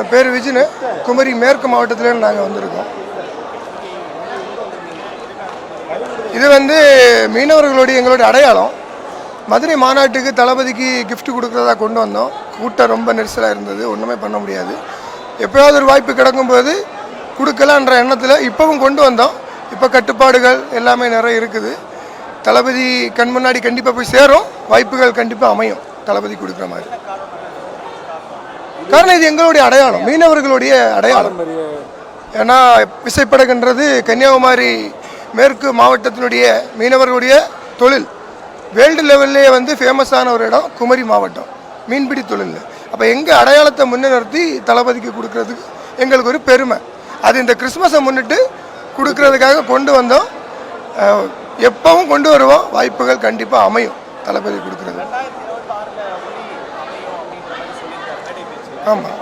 என் பேர் விஜினு, குமரி மேற்கு மாவட்டத்திலேருந்து நாங்கள் வந்திருக்கோம். இது மீனவர்களுடைய எங்களுடைய அடையாளம். மதுரை மாநாட்டுக்கு தளபதிக்கு கிஃப்ட் கொடுக்குறதா கொண்டு வந்தோம். கூட்டம் ரொம்ப நெரிசலாக இருந்தது, ஒன்றுமே பண்ண முடியாது. எப்போயாவது ஒரு வாய்ப்பு கிடைக்கும்போது கொடுக்கலான்ற எண்ணத்தில் இப்போவும் கொண்டு வந்தோம். இப்போ கட்டுப்பாடுகள் எல்லாமே நிறைய இருக்குது. தளபதி கண் முன்னாடி கண்டிப்பாக போய் சேரும், வாய்ப்புகள் கண்டிப்பாக அமையும் தளபதி கொடுக்குற மாதிரி. காரணம் இது எங்களுடைய அடையாளம், மீனவர்களுடைய அடையாளம். ஏன்னா விசைப்படகுன்றது கன்னியாகுமரி மேற்கு மாவட்டத்தினுடைய மீனவர்களுடைய தொழில். வேர்ல்டு லெவல்லே ஃபேமஸான ஒரு இடம் குமரி மாவட்டம் மீன்பிடி தொழில். அப்போ எங்கள் அடையாளத்தை முன்னிறுத்தி தளபதிக்கு கொடுக்கறதுக்கு எங்களுக்கு ஒரு பெருமை. அது இந்த கிறிஸ்மஸை முன்னிட்டு கொடுக்கறதுக்காக கொண்டு வந்தோம். எப்பவும் கொண்டு வருவோம், வாய்ப்புகள் கண்டிப்பாக அமையும் தளபதி கொடுக்கறது. ஆமாம்,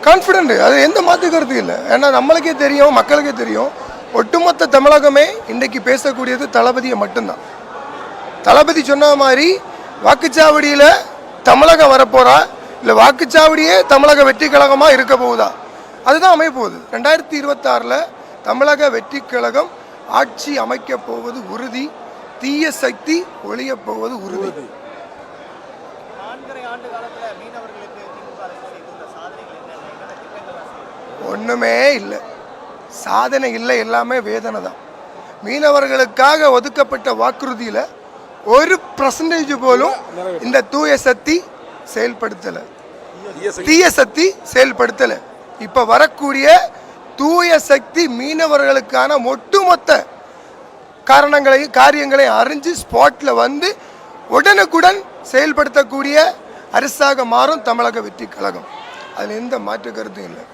கான்ஃபிடென்ட், அது எந்த மாற்று கருத்து இல்லை. ஏன்னா நம்மளுக்கே தெரியும், மக்களுக்கே தெரியும், ஒட்டுமொத்த தமிழகமே இன்றைக்கு பேசக்கூடியது தளபதியை மட்டும்தான். தளபதி சொன்ன மாதிரி வாக்குச்சாவடியில் தமிழகம் வரப்போறா, இல்லை வாக்குச்சாவடியே தமிழக வெற்றி கழகமாக இருக்க போகுதா, அதுதான் அமைய போகுது. 2026 தமிழக வெற்றி கழகம் ஆட்சி அமைக்க போவது உறுதி. தீய சக்தி ஒழிய போவது உறுதி. ஒன்றுமே இல்லை, சாதனை இல்லை, எல்லாமே வேதனை தான். மீனவர்களுக்காக ஒதுக்கப்பட்ட வாக்குறுதியில் 1% போலும் இந்த தூய சக்தி செயல்படுத்தலை, தீய சக்தி செயல்படுத்தலை. இப்போ வரக்கூடிய தூய சக்தி மீனவர்களுக்கான ஒட்டுமொத்த காரியங்களை அறிஞ்சு ஸ்பாட்டில் உடனுக்குடன் செயல்படுத்தக்கூடிய அரசாக மாறும் தமிழக வெற்றி கழகம். அதில் எந்த மாற்று கருத்தும் இல்லை.